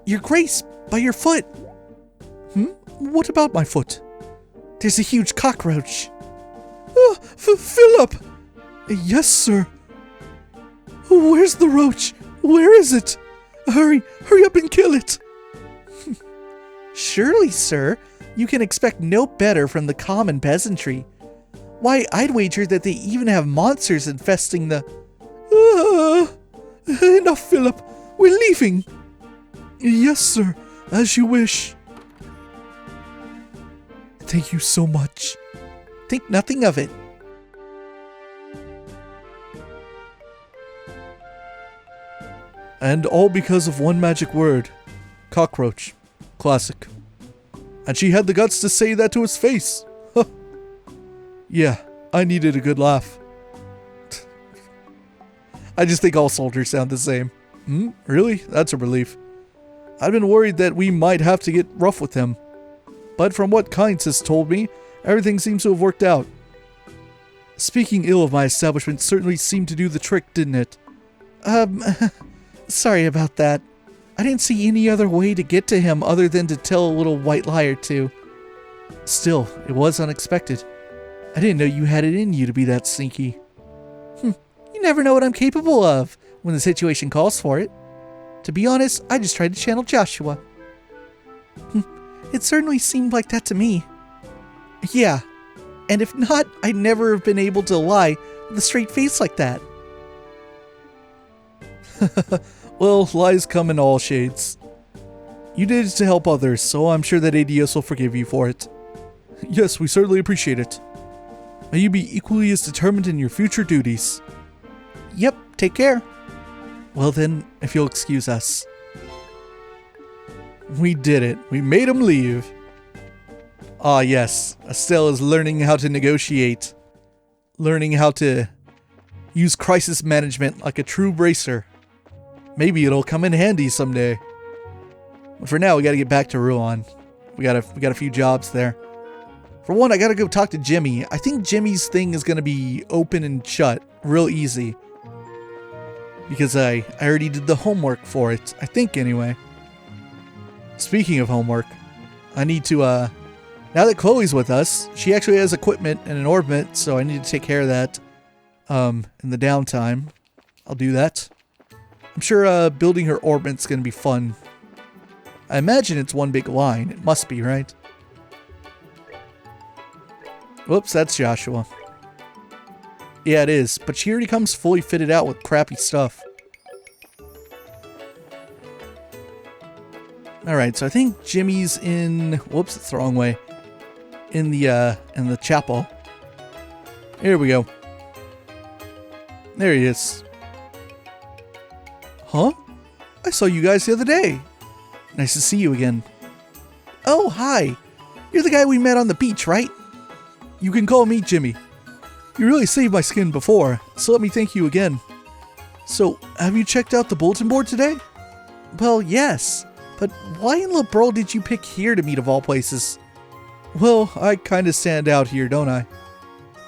Your Grace, by your foot. What about my foot? There's a huge cockroach. Philip! Yes, sir. Where's the roach? Where is it? Hurry up and kill it. Surely, sir, you can expect no better from the common peasantry. Why, I'd wager that they even have monsters infesting the... Enough, Philip. We're leaving. Yes, sir. As you wish. Thank you so much. Think nothing of it. And all because of one magic word. Cockroach. Classic. And she had the guts to say that to his face. Yeah, I needed a good laugh. I just think all soldiers sound the same. Really? That's a relief. I'd been worried that we might have to get rough with him. But from what Kynes has told me, everything seems to have worked out. Speaking ill of my establishment certainly seemed to do the trick, didn't it? Sorry about that. I didn't see any other way to get to him other than to tell a little white lie or two. Still, it was unexpected. I didn't know you had it in you to be that sneaky. You never know what I'm capable of when the situation calls for it. To be honest, I just tried to channel Joshua. It certainly seemed like that to me. Yeah, and if not, I'd never have been able to lie with a straight face like that. Well, lies come in all shades. You did it to help others, so I'm sure that ADS will forgive you for it. Yes, we certainly appreciate it. May you be equally as determined in your future duties. Yep, take care. Well then, if you'll excuse us. We did it. We made him leave. Ah yes, Estelle is learning how to negotiate. Learning how to use crisis management like a true bracer. Maybe it'll come in handy someday. But for now, we gotta get back to Rouen. We got a few jobs there. For one, I gotta go talk to Jimmy. I think Jimmy's thing is gonna be open and shut real easy. Because I already did the homework for it. I think, anyway. Speaking of homework, I need to, now that Chloe's with us, she actually has equipment and an Orbment, so I need to take care of that, in the downtime. I'll do that. I'm sure, building her Orbment's gonna be fun. I imagine it's one big line. It must be, right? Whoops, that's Joshua. Yeah, it is, but she already comes fully fitted out with crappy stuff. Alright, so I think Jimmy's in... Whoops, it's the wrong way. In the chapel. Here we go. There he is. Huh? I saw you guys the other day. Nice to see you again. Oh, hi. You're the guy we met on the beach, right? You can call me Jimmy. You really saved my skin before, so let me thank you again. So, have you checked out the bulletin board today? Well, yes. But why in Liberl did you pick here to meet of all places? Well, I kinda stand out here, don't I?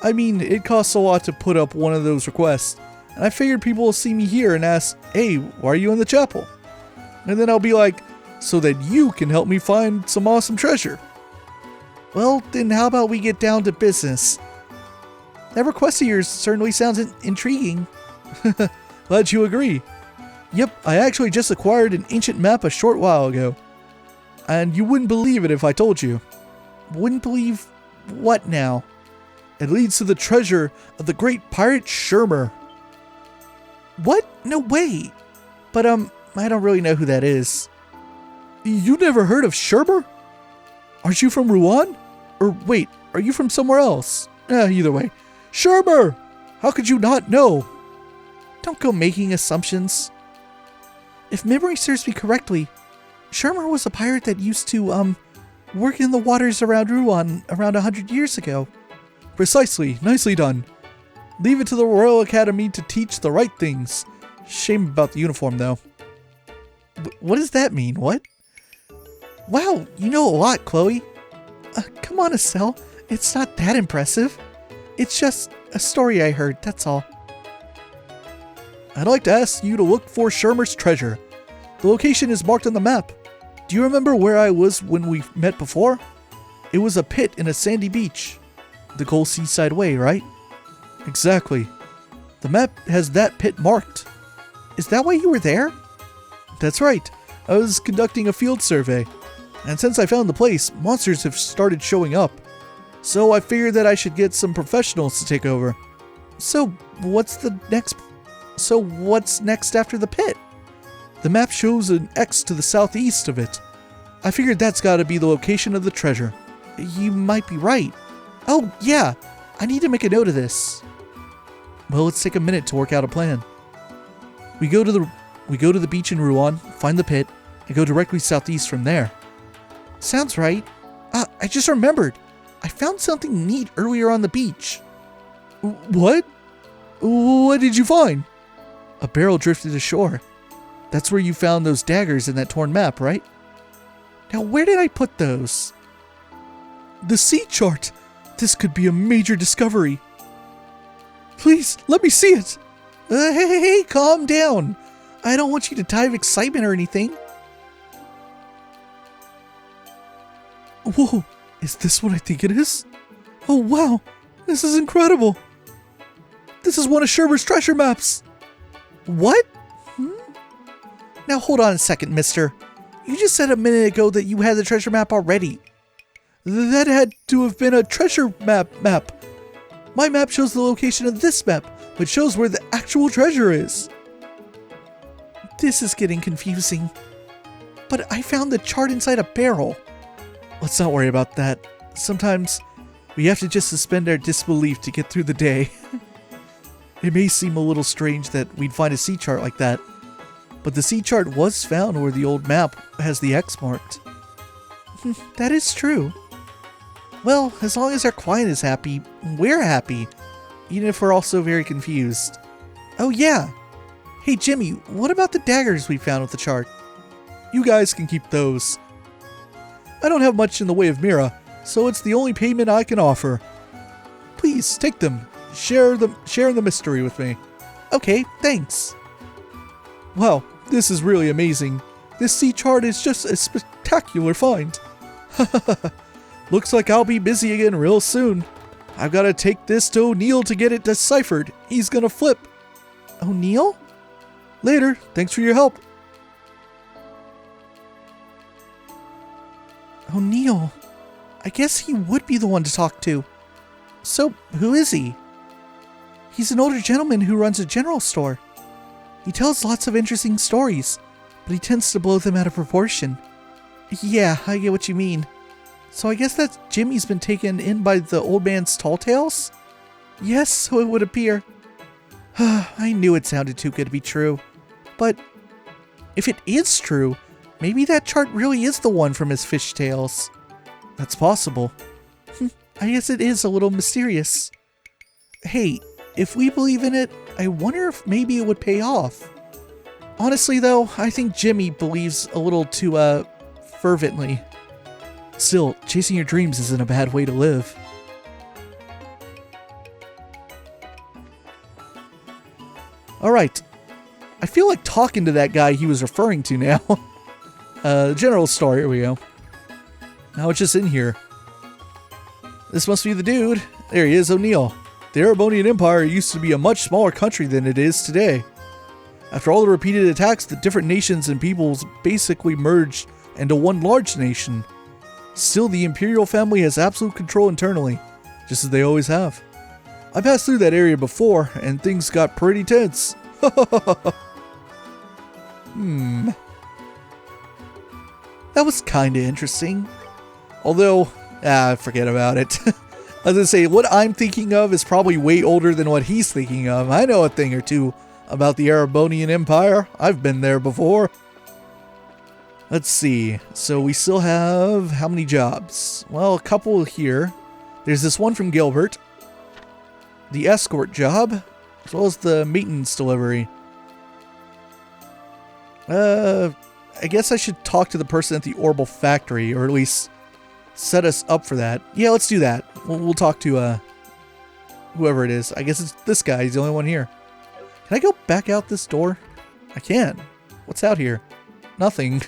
I mean, it costs a lot to put up one of those requests, and I figured people will see me here and ask, hey, why are you in the chapel? And then I'll be like, so that you can help me find some awesome treasure. Well, then how about we get down to business? That request of yours certainly sounds intriguing. Glad you agree. Yep, I actually just acquired an ancient map a short while ago. And you wouldn't believe it if I told you. Wouldn't believe what now? It leads to the treasure of the great pirate Shermer. What? No way. But I don't really know who that is. You never heard of Shermer? Aren't you from Rouen? Or wait, are you from somewhere else? Either way. Shermer! How could you not know? Don't go making assumptions. If memory serves me correctly, Shermer was a pirate that used to, work in the waters around Rouen around 100 years ago. Precisely. Nicely done. Leave it to the Royal Academy to teach the right things. Shame about the uniform, though. What does that mean? What? Wow, you know a lot, Chloe. Come on, Estelle. It's not that impressive. It's just a story I heard, that's all. I'd like to ask you to look for Shermer's treasure. The location is marked on the map. Do you remember where I was when we met before? It was a pit in a sandy beach. The Gold Seaside Way, right? Exactly. The map has that pit marked. Is that why you were there? That's right. I was conducting a field survey. And since I found the place, monsters have started showing up. So I figured that I should get some professionals to take over. So what's next after the pit? The map shows an X to the southeast of it. I figured that's gotta be the location of the treasure. You might be right. Oh, yeah. I need to make a note of this. Well, let's take a minute to work out a plan. We go to the beach in Rouen, find the pit, and go directly southeast from there. Sounds right. I just remembered. I found something neat earlier on the beach. What? What did you find? A barrel drifted ashore. That's where you found those daggers in that torn map, right? Now, where did I put those? The sea chart. This could be a major discovery. Please, let me see it. Hey, calm down. I don't want you to die of excitement or anything. Whoa, is this what I think it is? Oh, wow. This is incredible. This is one of Shermer's treasure maps. What? Now hold on a second, mister. You just said a minute ago that you had the treasure map already. That had to have been a treasure map. My map shows the location of this map, but shows where the actual treasure is. This is getting confusing. But I found the chart inside a barrel. Let's not worry about that. Sometimes we have to just suspend our disbelief to get through the day. It may seem a little strange that we'd find a sea chart like that, but the sea chart was found where the old map has the X marked. That is true. Well, as long as our client is happy, we're happy, even if we're also very confused. Oh yeah! Hey Jimmy, what about the daggers we found with the chart? You guys can keep those. I don't have much in the way of Mira, so it's the only payment I can offer. Please, take them. Share the mystery with me. Okay, thanks. Wow, this is really amazing. This sea chart is just a spectacular find. Looks like I'll be busy again real soon. I've got to take this to O'Neill to get it deciphered. He's gonna flip. O'Neill? Later. Thanks for your help. O'Neill. I guess he would be the one to talk to. So, who is he? He's an older gentleman who runs a general store. He tells lots of interesting stories, but he tends to blow them out of proportion. Yeah, I get what you mean. So I guess that Jimmy's been taken in by the old man's tall tales? Yes, so it would appear. I knew it sounded too good to be true. But if it is true, maybe that chart really is the one from his fish tales. That's possible. I guess it is a little mysterious. Hey, if we believe in it, I wonder if maybe it would pay off. Honestly though, I think Jimmy believes a little too, fervently. Still, chasing your dreams isn't a bad way to live. Alright. I feel like talking to that guy he was referring to now. General store, here we go. Now it's just in here. This must be the dude. There he is, O'Neill. The Erebonian Empire used to be a much smaller country than it is today. After all the repeated attacks, the different nations and peoples basically merged into one large nation. Still, the Imperial family has absolute control internally, just as they always have. I passed through that area before, and things got pretty tense. That was kinda interesting. Although, forget about it. I was gonna say, what I'm thinking of is probably way older than what he's thinking of. I know a thing or two about the Erebonian Empire. I've been there before. Let's see. So we still have how many jobs? Well, a couple here. There's this one from Gilbert. the escort job, as well as the maintenance delivery. I guess I should talk to the person at the Orbal factory, or at least set us up for that. Yeah, let's do that. We'll talk to, whoever it is. I guess it's this guy. He's the only one here. Can I go back out this door? I can. What's out here? Nothing.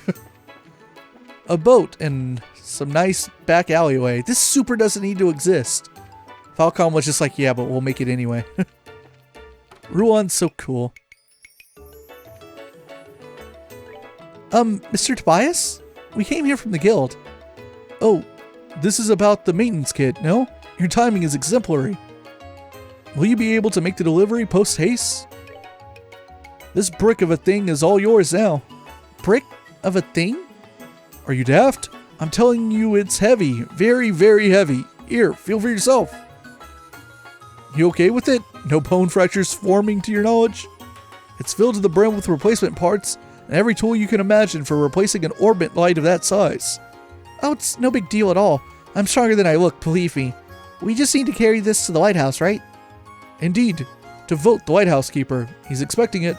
A boat and some nice back alleyway. This super doesn't need to exist. Falcom was just like, yeah, but we'll make it anyway. Ruan's so cool. Mr. Tobias? We came here from the guild. Oh, this is about the maintenance kit, no? Your timing is exemplary. Will you be able to make the delivery post-haste? This brick of a thing is all yours now. Brick of a thing? Are you daft? I'm telling you it's heavy. Very, very heavy. Here, feel for yourself. You okay with it? No bone fractures forming to your knowledge? It's filled to the brim with replacement parts and every tool you can imagine for replacing an Orbment light of that size. Oh, it's no big deal at all. I'm stronger than I look, believe me. We just need to carry this to the lighthouse, right? Indeed. To vote the lighthouse keeper. He's expecting it.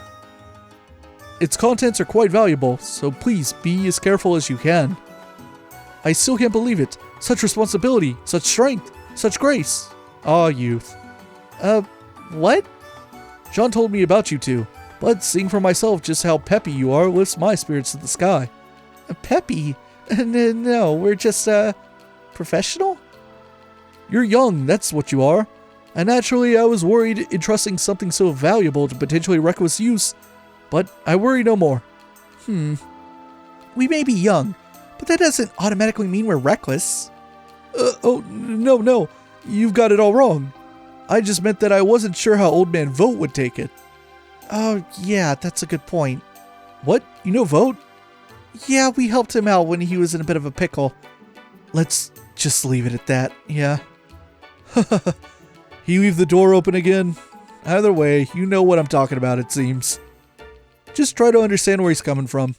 Its contents are quite valuable, so please be as careful as you can. I still can't believe it. Such responsibility, such strength, such grace. Ah, youth. What? Jean told me about you two, but seeing for myself just how peppy you are lifts my spirits to the sky. Peppy? No, we're just, professional? You're young, that's what you are. And naturally, I was worried entrusting something so valuable to potentially reckless use, but I worry no more. We may be young, but that doesn't automatically mean we're reckless. Oh, no, you've got it all wrong. I just meant that I wasn't sure how Old Man Vote would take it. Oh, yeah, that's a good point. What? You know Vote? Yeah, we helped him out when he was in a bit of a pickle. Let's just leave it at that, yeah. He leave the door open again? Either way, you know what I'm talking about, it seems. Just try to understand where he's coming from.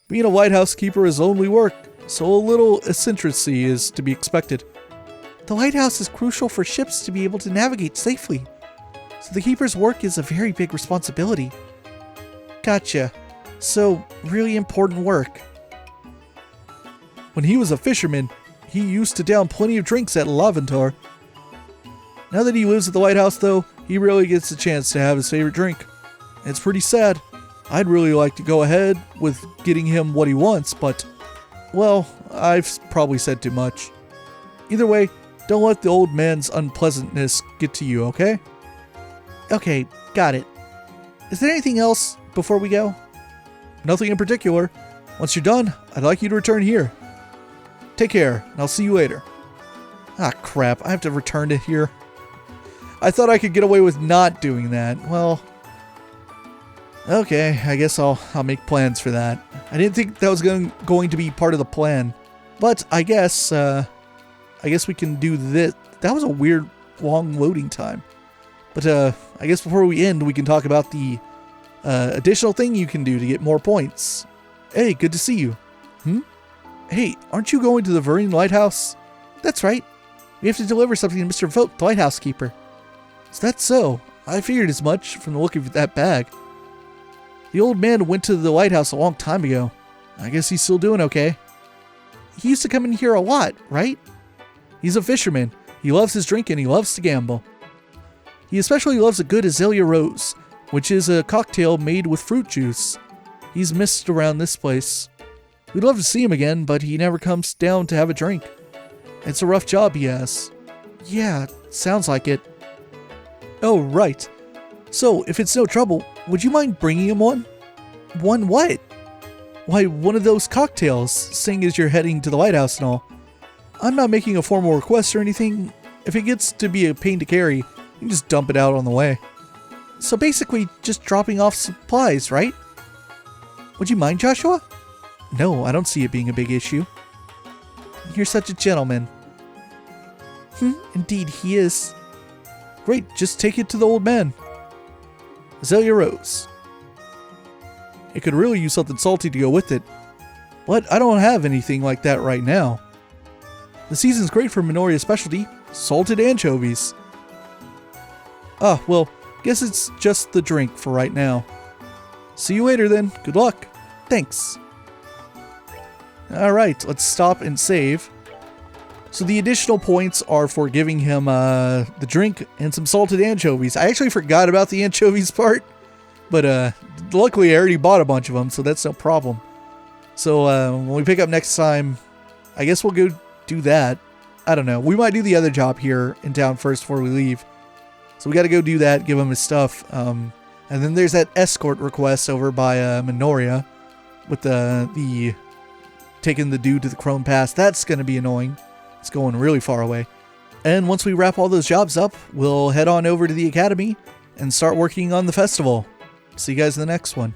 Being a lighthouse keeper is lonely work, so a little eccentricity is to be expected. The lighthouse is crucial for ships to be able to navigate safely, so the keeper's work is a very big responsibility. Gotcha. So, really important work. When he was a fisherman, he used to down plenty of drinks at Laventar. Now that he lives at the lighthouse, though, he rarely gets a chance to have his favorite drink. It's pretty sad. I'd really like to go ahead with getting him what he wants, but, well, I've probably said too much. Either way, don't let the old man's unpleasantness get to you, okay? Okay, got it. Is there anything else before we go? Nothing in particular. Once you're done, I'd like you to return here. Take care, and I'll see you later. Ah, crap, I have to return to here. I thought I could get away with not doing that. Well, okay, I guess I'll make plans for that. I didn't think that was going to be part of the plan. But I guess we can do this. That was a weird, long loading time. But I guess before we end, we can talk about the additional thing you can do to get more points. Hey, good to see you. Hey, aren't you going to the Verine Lighthouse? That's right. We have to deliver something to Mr. Vote, the lighthouse keeper. Is that so? I figured as much from the look of that bag. The old man went to the lighthouse a long time ago. I guess he's still doing okay. He used to come in here a lot, right? He's a fisherman. He loves his drink and he loves to gamble. He especially loves a good Azalea Rose, which is a cocktail made with fruit juice. He's missed around this place. We'd love to see him again, but he never comes down to have a drink. It's a rough job he has. Yeah, sounds like it. Oh, right. So, if it's no trouble, would you mind bringing him one? One what? Why, one of those cocktails, seeing as you're heading to the lighthouse and all. I'm not making a formal request or anything. If it gets to be a pain to carry, you can just dump it out on the way. So basically, just dropping off supplies, right? Would you mind, Joshua? No, I don't see it being a big issue. You're such a gentleman. Indeed, he is. Great, just take it to the old man. Azalea Rose. It could really use something salty to go with it, but I don't have anything like that right now. The season's great for Minoria's specialty, salted anchovies. Ah, well, guess it's just the drink for right now. See you later then. Good luck. Thanks. Alright, let's stop and save. So the additional points are for giving him the drink and some salted anchovies. I actually forgot about the anchovies part, but luckily I already bought a bunch of them, so that's no problem. So when we pick up next time, I guess we'll go do that. I don't know. We might do the other job here in town first before we leave. So we got to go do that, give him his stuff. And then there's that escort request over by Minoria with the taking the dude to the Chrome Pass. That's going to be annoying. It's going really far away. And once we wrap all those jobs up, we'll head on over to the academy and start working on the festival. See you guys in the next one.